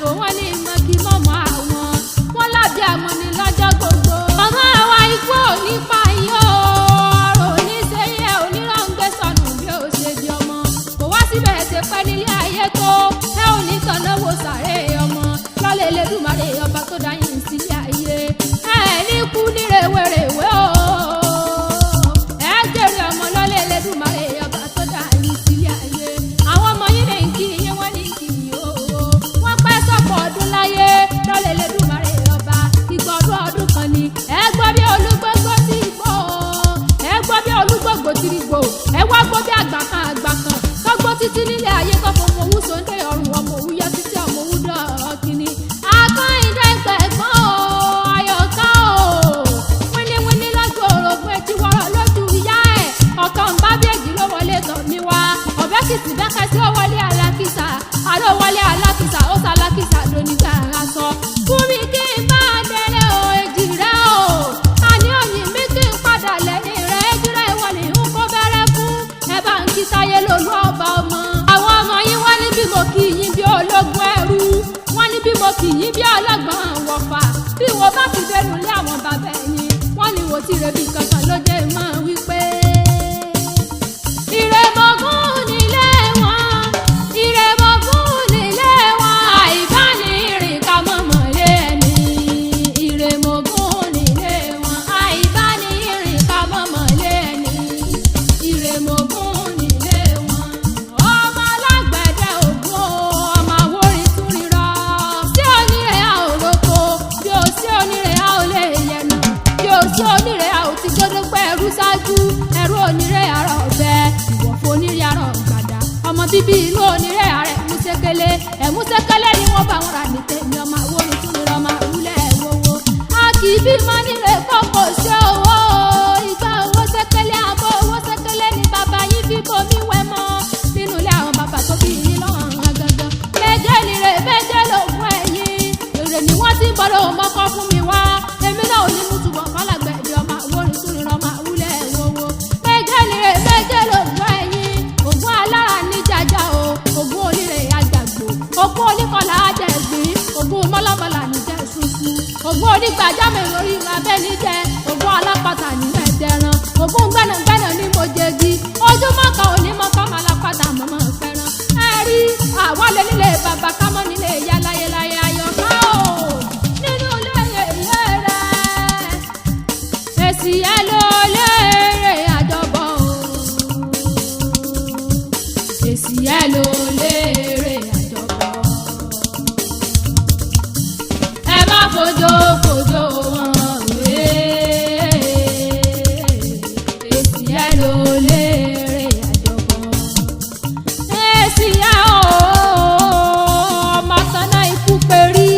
àlàfo wọn ní mọ́kí mọ́mọ́ àwọn wọn lábí àmọ́ ní lọ́jọ́ gbogbo. ọmọ àwa ikú ò ní pa yín o ọ̀rọ̀ oníṣẹ́yẹ oníràngbé sọnù bí ó ṣe di ọmọ kò wá síbẹ̀ ṣe pẹ́ nílé ayé tó ẹ ò ní tọ̀nàwó sàré ọmọ lọ́lẹ̀ Elédùmarè ọba tó dá yín sílé ayé ẹ ní kú ní rèwerèwe o ẹ jèrè ọmọ lọ́lẹ̀ Elédùmarè ọba tó dá yín sílé ayé àwọn ọmọ yín lè ń kí yín wọ́n ní kí yín o wọ́n pẹ́ sọ́pọ̀ ọdún láyé lọ́lẹ̀ Elédùmarè ọba ìgbọ̀dún ọdún kan ni ẹ gbọ́ bí olúgbógbó ti gbó ẹ gbọ́ bí olúgbógbó ti gbó ẹ wá gbọ́ bí àgbà kan kọ́gbó títí nílé ayé kọ́kọ́ mọ owó sóńdé ọrùn ọmọ òwú yẹ títí ọmọ òwú dán kínní akọ́yìndé gbẹ̀gbọ́n o ayọ̀ká o wíníwíní lọ́jọ́ orogún etí wọ́rọ̀ lójú ìyá ẹ̀ ọ̀kan bá bẹ́ẹ̀gì ló wọlé tọ̀ mí wá ọ̀bẹ kìtì bẹ́kẹ́ sí ó wọlé alákìsà àlọ́ wọlé alákìsà ó sá alákìsà lónígbà aṣọ fún mi kí n bá délé o èjì rẹ o àní òyìn mi kí n padà lẹ́yìn rẹ èjì rẹ ìwọlé ń kó bẹ̀rẹ̀ fún ẹ bá ń kí sáyé lólu ọba ọmọ àwọn ọmọ yín wọ́n ní bí mo kì í yín bí ológun ẹrú wọ́n ní bí mo kì í yín bí ọlọ́gbọ́n wọ̀fà bí wo bá fi dénú lé àwọn bàbá ẹ̀yìn wọ́n ní wo ti rebi kankan ló jẹ́ mọ́ wípé ìrèmọ̀gún nílé wọn ìrèmọ̀gún nílé wọn àìbánirìn ká mọ̀mọ́ lé ẹni ìrèmọ̀gún nílé wọn àìbánirìn ká mọ̀mọ́ lé ẹni ìrèmọ̀gún nílé wọn ọmọ alágbẹ̀dẹ ògún ọmọ àwòrán tún rírọ sí onírè a ò roko bí o sí onírè a ò lè yẹnu bí o sí onírè a ò ti gbọdọ̀ pẹ́ ẹrú ṣáájú ẹrú onírè ara ọ̀bẹ ìwọ̀fọ̀ onírè ara ọ̀gbàdà ọmọ bíbí ìlú onírè ara ẹ̀múṣẹ́kẹ́lẹ́ ẹ̀múṣẹ́kẹ́lẹ́ ni wọ́n bá wọn rà ní tèmi ọmọ àwòrán tún rírọ ọmọ àwúlẹ̀ ẹ̀wọ̀wọ̀ a kì í bímọ nílé kọ́kọ́ sí owó ìgbà owó ṣẹ́kẹ́lẹ́ àbọ̀ owó ṣẹ́kẹ́lẹ́ ni bàbá yín fi bomi wẹ̀ mọ́ nínú ilé àwọn bàbá tó bí yín lọ́rùn gangan méje nire méje lògùn ẹ̀yìn èrè ni wọ́n ti ń bọ́ lóun mọ́kọ́ fún mi wá èmi náà ò ní mú túbọ̀ fálágbẹ̀dẹ ọmọ àwòrán tún rírọ ọmọ àwúlẹ̀ ẹ̀wọ̀wọ̀ méje nire méje lògùn ẹ̀yìn ògùn alára ní jàjà o ògùn onírè àjàgbò ògùn oníkọlà àjẹgbìn ògùn mọ́lámọ́lá níjẹ́ ṣuṣu ògùn onígbàjámẹ̀ lórí abẹ́ni jẹ́ ògùn alápàtà ní ẹ̀dẹ̀ràn ògùn gbẹ̀nàgbẹ̀nà ní mojegi ojúmọ́ kan ò ní mọ́kọ́ máa lápàtà mọ́mọ́ fẹ́ràn ẹ̀rí àwọn lè nílé bàbá kámọ́ nílé ìyá láyéláyé ayọ̀ká o nínú ilé yèyé rẹ̀ èsì ẹ̀ ló léèrè àjọbọ̀ o èsì ẹ̀ ló léèrè àjọbọ̀ ẹ má fojo fojo wọn wé èsì ẹ̀ ló léèrè àjọbọ̀ èsì ẹ̀ o ọmọ tanná ikú perí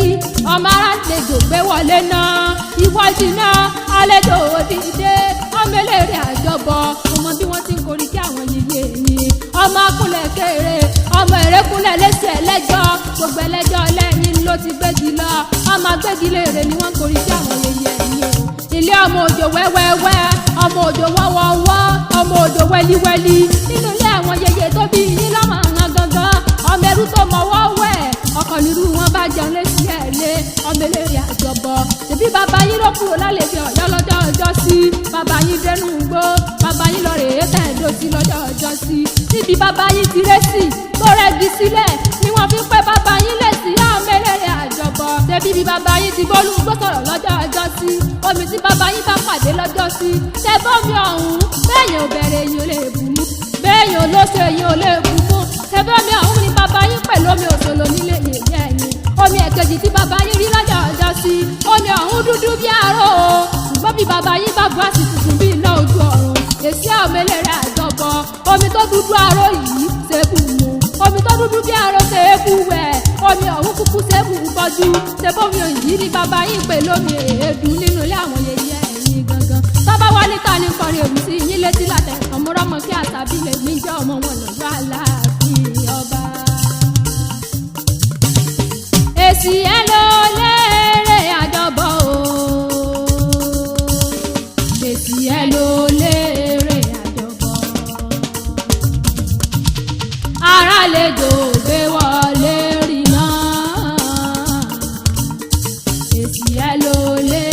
ọmọ aráàlejò gbé wọlé náà ìwọ́jì náà àlejò òdìdé ọmọ eléré àjọbọ̀ ọmọ bí wọ́n ti ń korí kí àwọn yìí ni ọmọ akúnlẹ̀ kéré ọmọ èrèkúnlẹ̀ lẹ́sẹ̀ ẹlẹ́jọ́ gbogbo ẹlẹ́jọ́ lẹ́yìn ló ti gbégi lọ ọmọ agbégi léèrè ni wọ́n ń korí kí àwọn yẹyẹ ẹ̀yìn o ilé ọmọ òjò wẹ́wẹ́wẹ́ ọmọ òjò wọ́wọ́wọ́ ọmọ òjò wẹ́líwẹ́lí nínú ilé àwọn yẹyẹ tó bí yín lọ́mọ àwọn gangan ọmọ ẹrú tó mọwọ́ wẹ̀ ọkọ̀ nírú wọn bá jẹun létí ẹ̀ lé ọmọ eléré àjọbọ̀ ṣèbí bàbá yín ló kúrò lálejò ọ̀yọ́ lọ́jọ́ ọjọ́ sí bàbá yín dẹnu gbó bàbá yín lọ rèé tẹ̀dó sí lọ́jọ́ ọjọ́ sí níbi bàbá yín ti rẹ́sì tó rẹ́gi sílẹ̀ ni wọ́n fi pẹ́ bàbá yín lè sí ọmọ eléré àjọbọ̀ ṣèbí bí bàbá yín ti bọ́lú gbó sọ̀rọ̀ lọ́jọ́ ọjọ́ sí omi tí bàbá yín bá pàdé lọ́jọ́ sí ṣẹ bọ́mi ọ̀hún bẹ́ẹ̀yàn ò bẹ̀rẹ̀ èyàn ò lè bù mú bẹ́ẹ̀yàn ò lóṣù èyàn ò lè bù mú ṣẹ bọ́mi ọ̀hún ni bàbá yín pẹ̀lú omi òṣòlò nílé yèyé ẹ̀yìn omi ẹ̀kejì tí bàbá yín rí lọ́jọ́ ọjọ́ sí omi ọ̀hún dúdú bí aró o ṣùgbọ́n bí bàbá yín bá bu àsì tuntun bí iná ojú ọ̀run èsì ọmọ eléré àjọbọ̀ omi tó dúdú aró yìí ṣébù mu omi tó dúdú bí aró ṣébù wẹ̀ omi ọ̀hún kúkú ṣébù bọ́jú ṣébómi òyìnbí ni bàbá yín pè lómi èédú nínú ilé àwọn yẹyẹ ẹ̀yìn gangan tọ́ba wá níta ní kọrin èwù sí yín létí látẹ̀ ọmọrọ́mọ kí àtàbí lè mí jẹ́ ọmọ wọn lọ́jọ́ Aláàfin ọba èsì ẹ̀ ló léèrè àjọbọ̀ o èsì ẹ̀ ló léèrè àjọbọ̀ ara lè jò gbé wọlé rí náà èsì ẹ ló lè